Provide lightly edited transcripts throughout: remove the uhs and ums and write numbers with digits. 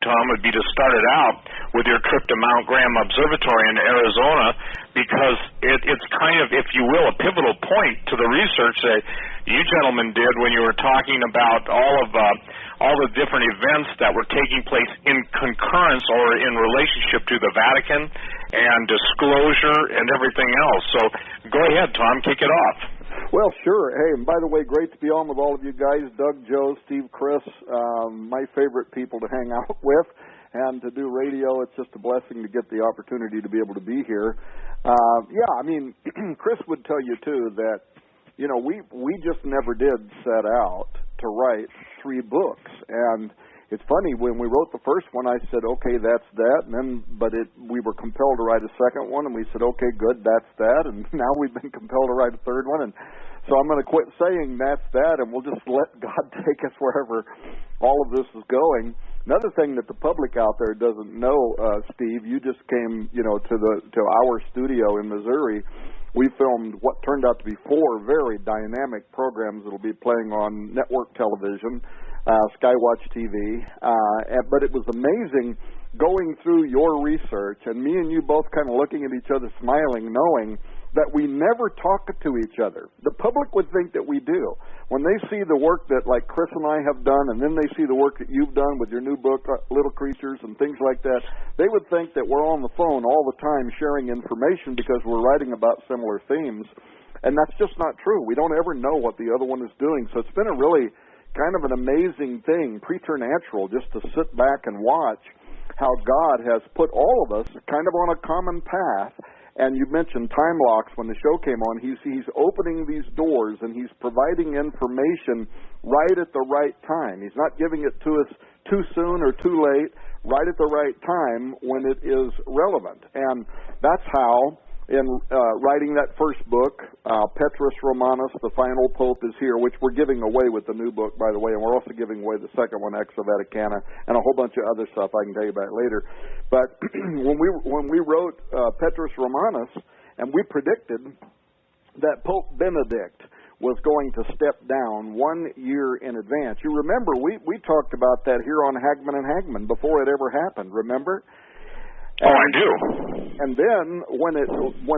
Tom, would be to start it out with your trip to Mount Graham Observatory in Arizona, because it's kind of, if you will, a pivotal point to the research that you gentlemen did when you were talking about all the different events that were taking place in concurrence or in relationship to the Vatican and disclosure and everything else. So go ahead, Tom, kick it off. Well, sure. Hey, and by the way, great to be on with all of you guys, Doug, Joe, Steve, Chris, my favorite people to hang out with and to do radio. It's just a blessing to get the opportunity to be able to be here. Yeah, I mean, Chris would tell you, too, that, you know, we just never did set out to write 3 books. And it's funny, when we wrote the first one, I said, okay, that's that. And then, we were compelled to write a second one, and we said, okay, good, that's that. And now we've been compelled to write a third one. And so I'm going to quit saying that's that, and we'll just let God take us wherever all of this is going. Another thing that the public out there doesn't know, Steve, you just came, you know, to our studio in Missouri. We filmed what turned out to be 4 very dynamic programs that will be playing on network television, Skywatch TV, but it was amazing going through your research and me and you both kind of looking at each other smiling, knowing that we never talk to each other. The public would think that we do. When they see the work that like Chris and I have done, and then they see the work that you've done with your new book, Little Creatures and things like that, they would think that we're on the phone all the time sharing information because we're writing about similar themes. And that's just not true. We don't ever know what the other one is doing. So it's been a really kind of an amazing thing, preternatural, just to sit back and watch how God has put all of us kind of on a common path. And you mentioned time locks when the show came on. He's opening these doors, and he's providing information right at the right time. He's not giving it to us too soon or too late, right at the right time when it is relevant. And that's how, in writing that first book, Petrus Romanus, the Final Pope is Here, which we're giving away with the new book, by the way, and we're also giving away the second one, Ex Vaticana, and a whole bunch of other stuff I can tell you about later. But when we wrote Petrus Romanus, and we predicted that Pope Benedict was going to step down 1 year in advance. You remember, we talked about that here on Hagman and Hagman before it ever happened, remember? Oh, I do. And then when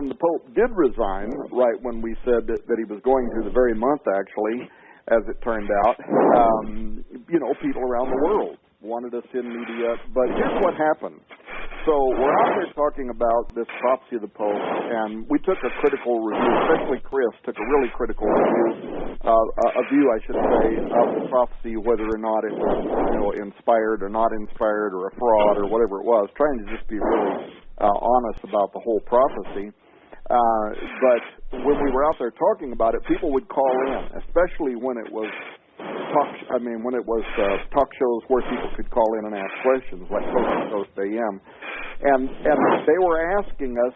the Pope did resign, right when we said that he was going to, the very month actually, as it turned out, you know, people around the world wanted us in media. But here's what happened. So we're out there talking about this prophecy of the Pope, and we took a critical review, especially Chris took a really critical review, a view, I should say, of the prophecy, whether or not it was, you know, inspired or not inspired or a fraud or whatever it was, trying to just be really honest about the whole prophecy. But when we were out there talking about it, people would call in, especially when it was talk shows where people could call in and ask questions, like Coast to Coast AM. And they were asking us,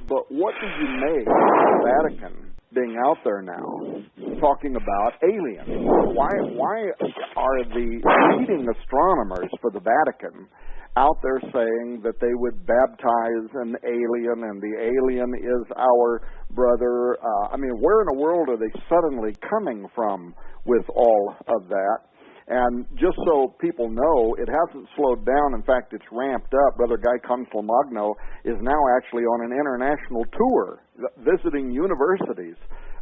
but what did you make of the Vatican being out there now talking about aliens? Why are the leading astronomers for the Vatican out there saying that they would baptize an alien and the alien is our brother? Where in the world are they suddenly coming from with all of that? And just so people know, it hasn't slowed down. In fact, it's ramped up. Brother Guy Consolmagno is now actually on an international tour, visiting universities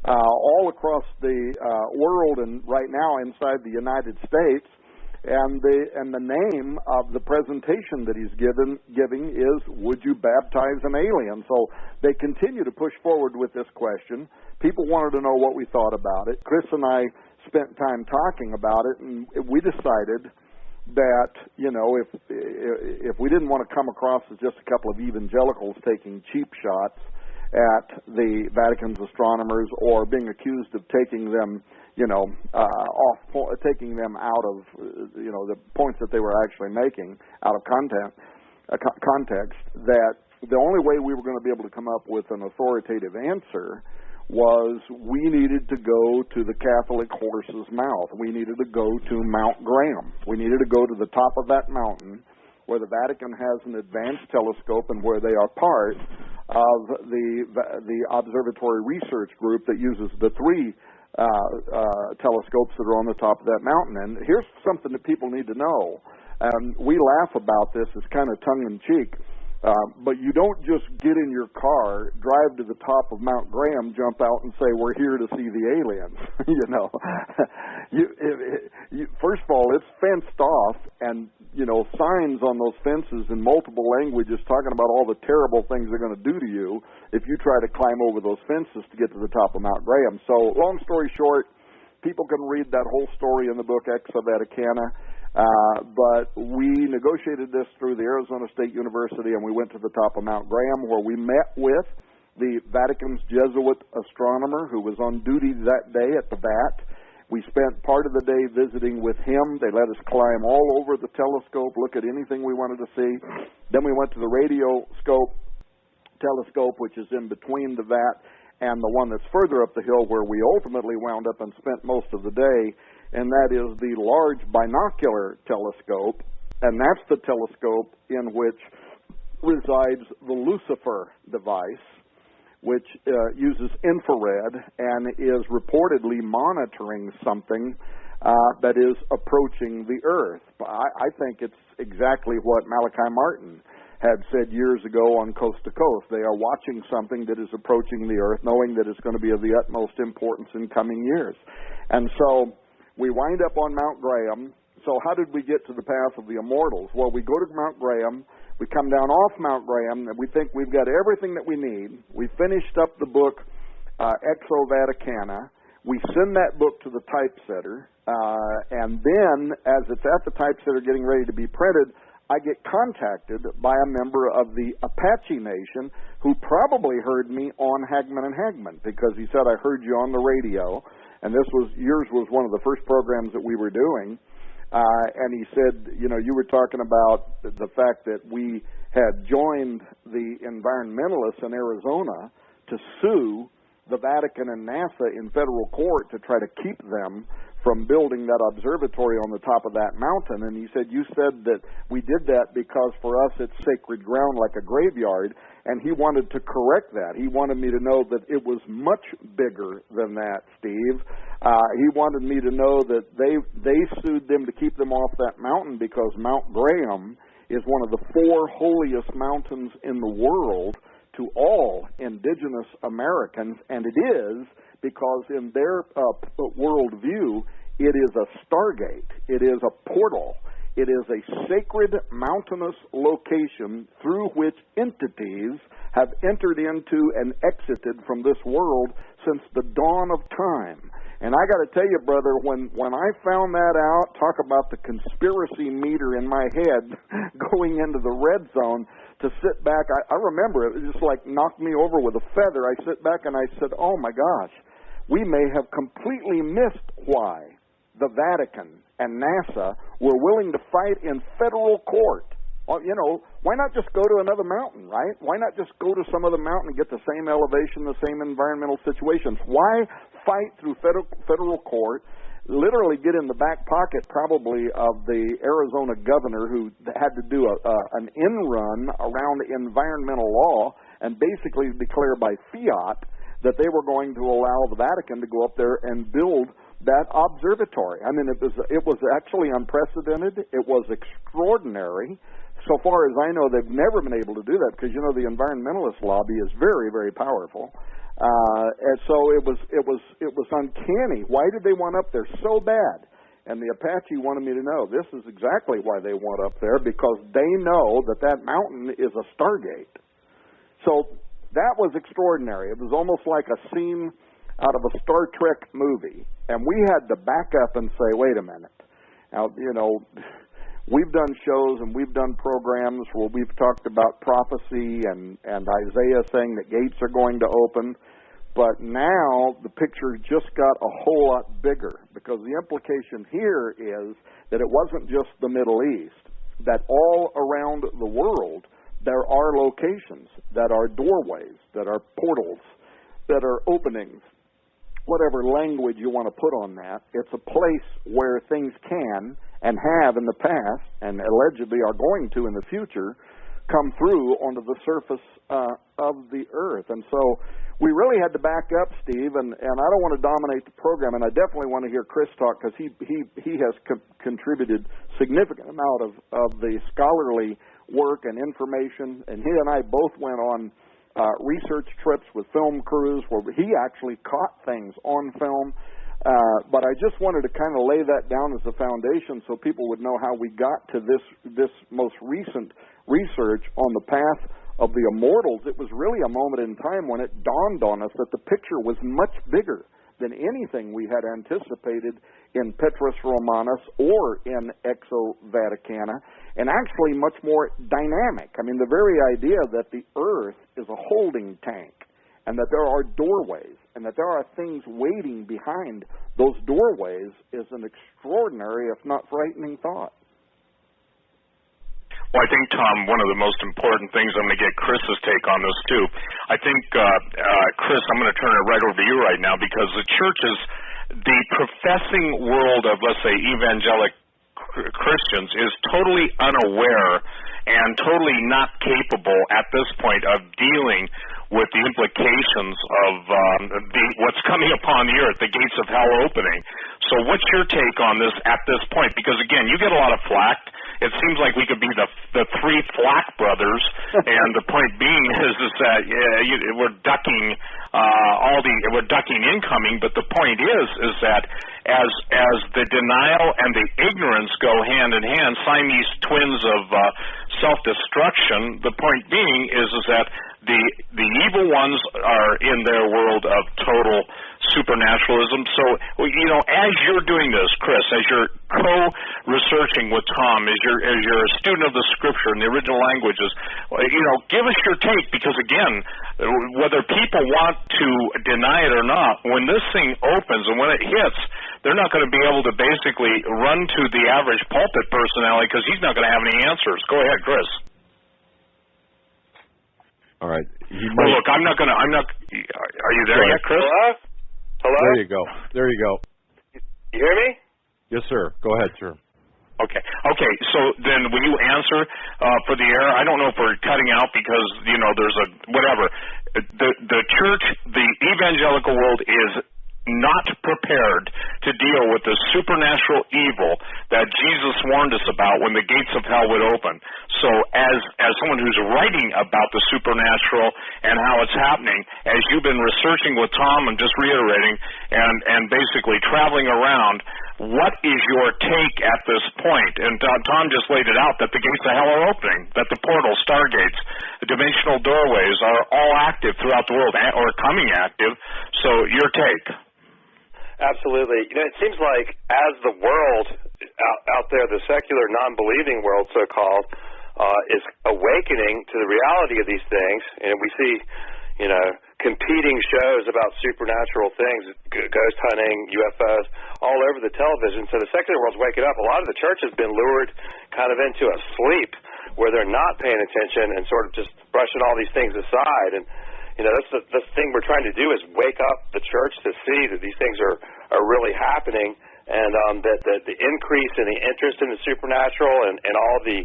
all across the world and right now inside the United States. And the name of the presentation that he's giving is, Would You Baptize an Alien? So they continue to push forward with this question. People wanted to know what we thought about it. Chris and I spent time talking about it, and we decided that, you know, if we didn't want to come across as just a couple of evangelicals taking cheap shots at the Vatican's astronomers or being accused of taking them, you know, taking them out of, you know, the points that they were actually making out of context, that the only way we were going to be able to come up with an authoritative answer was we needed to go to the Catholic horse's mouth. We needed to go to Mount Graham. We needed to go to the top of that mountain where the Vatican has an advanced telescope and where they are part of the observatory research group that uses the 3 telescopes that are on the top of that mountain. And here's something that people need to know. We laugh about this as kind of tongue-in-cheek. But you don't just get in your car, drive to the top of Mount Graham, jump out and say, we're here to see the aliens. You know, first of all, it's fenced off, and, you know, signs on those fences in multiple languages talking about all the terrible things they're going to do to you if you try to climb over those fences to get to the top of Mount Graham. So, long story short, people can read that whole story in the book Ex Vaticana. But we negotiated this through the Arizona State University, and we went to the top of Mount Graham, where we met with the Vatican's Jesuit astronomer who was on duty that day at the VAT. We spent part of the day visiting with him. They let us climb all over the telescope, look at anything we wanted to see. Then we went to the radio telescope, which is in between the VAT and the one that's further up the hill, where we ultimately wound up and spent most of the day, and that is the Large Binocular Telescope, and that's the telescope in which resides the Lucifer device, which uses infrared and is reportedly monitoring something that is approaching the Earth. I think it's exactly what Malachi Martin had said years ago on Coast to Coast. They are watching something that is approaching the Earth, knowing that it's going to be of the utmost importance in coming years. And so we wind up on Mount Graham. So how did we get to the path of the immortals? Well, we go to Mount Graham. We come down off Mount Graham, and we think we've got everything that we need. We finished up the book Ex Vaticana. We send that book to the typesetter, and then as it's at the typesetter getting ready to be printed, I get contacted by a member of the Apache Nation who probably heard me on Hagman and Hagman, because he said, I heard you on the radio, and yours was one of the first programs that we were doing, and he said, you know, you were talking about the fact that we had joined the environmentalists in Arizona to sue the Vatican and NASA in federal court to try to keep them from building that observatory on the top of that mountain. And he said, you said that we did that because for us it's sacred ground like a graveyard, and he wanted to correct that. He wanted me to know that it was much bigger than that, Steve. He wanted me to know that they sued them to keep them off that mountain because Mount Graham is one of the 4 holiest mountains in the world to all indigenous Americans, and it is because in their worldview, it is a stargate. It is a portal. It is a sacred mountainous location through which entities have entered into and exited from this world since the dawn of time. And I got to tell you, brother, when I found that out, talk about the conspiracy meter in my head going into the red zone, to sit back, I remember it just like knocked me over with a feather. I sit back and I said, oh my gosh, we may have completely missed why the Vatican and NASA were willing to fight in federal court. You know, why not just go to another mountain, right? Why not just go to some other mountain and get the same elevation, the same environmental situations? Why fight through federal court, literally get in the back pocket probably of the Arizona governor who had to do an in-run around environmental law and basically declare by fiat that they were going to allow the Vatican to go up there and build that observatory. I mean, it was actually unprecedented. It was extraordinary. So far as I know, they've never been able to do that because, you know, the environmentalist lobby is very, very powerful. And so it was uncanny. Why did they want up there so bad? And the Apache wanted me to know this is exactly why they want up there, because they know that that mountain is a stargate. So that was extraordinary. It was almost like a scene out of a Star Trek movie. And we had to back up and say, wait a minute. Now, you know, we've done shows and we've done programs where we've talked about prophecy and Isaiah saying that gates are going to open. But now the picture just got a whole lot bigger, because the implication here is that it wasn't just the Middle East, that all around the world there are locations that are doorways, that are portals, that are openings, whatever language you want to put on that. It's a place where things can and have in the past and allegedly are going to in the future come through onto the surface of the earth. And so we really had to back up, Steve, and I don't want to dominate the program, and I definitely want to hear Chris talk because he has contributed significant amount of the scholarly work and information, and he and I both went on research trips with film crews where he actually caught things on film. But I just wanted to kind of lay that down as a foundation so people would know how we got to this most recent research on the path of the immortals. It was really a moment in time when it dawned on us that the picture was much bigger than anything we had anticipated in Petrus Romanus or in Exo Vaticana, and actually much more dynamic. I mean, the very idea that the earth is a holding tank, and that there are doorways, and that there are things waiting behind those doorways is an extraordinary, if not frightening, thought. Well, I think, Tom, one of the most important things, I'm going to get Chris's take on this, too. I think, Chris, I'm going to turn it right over to you right now, because the church is, the professing world of, let's say, evangelic Christians is totally unaware and totally not capable at this point of dealing with the implications of what's coming upon the earth, the gates of hell opening. So what's your take on this at this point? Because, again, you get a lot of flack. It seems like we could be the three Flack brothers, and the point being is that we're ducking we're ducking incoming. But the point is that as the denial and the ignorance go hand in hand, Siamese twins of self-destruction. The point being is that the evil ones are in their world of total supernaturalism. So, as you're doing this, Chris, as you're co-researching with Tom, as you're a student of the Scripture and the original languages, give us your take, because again, whether people want to deny it or not, when this thing opens and when it hits, they're not going to be able to basically run to the average pulpit personality because he's not going to have any answers. Go ahead, Chris. All right. Well, look, are you there yet, Chris? Hello? There you go. You hear me? Yes, sir. Go ahead, sir. Okay. So then will you answer for the air? I don't know if we're cutting out because, there's a whatever. The church, the evangelical world is not prepared to deal with the supernatural evil that Jesus warned us about when the gates of hell would open. So as someone who's writing about the supernatural and how it's happening, as you've been researching with Tom and just reiterating and basically traveling around, what is your take at this point? And Tom just laid it out, that the gates of hell are opening, that the portals, stargates, the dimensional doorways are all active throughout the world, or coming active. So your take. Absolutely. It seems like as the world out there, the secular, non-believing world, so-called, is awakening to the reality of these things, and we see, competing shows about supernatural things, ghost hunting, UFOs, all over the television. So the secular world's waking up. A lot of the church has been lured kind of into a sleep where they're not paying attention and sort of just brushing all these things aside. And that's the thing we're trying to do, is wake up the church to see that these things are really happening, and that the increase in the interest in the supernatural and all the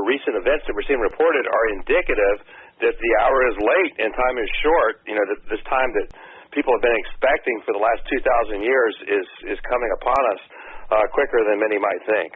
recent events that we're seeing reported are indicative that the hour is late and time is short. This time that people have been expecting for the last 2,000 years is coming upon us quicker than many might think.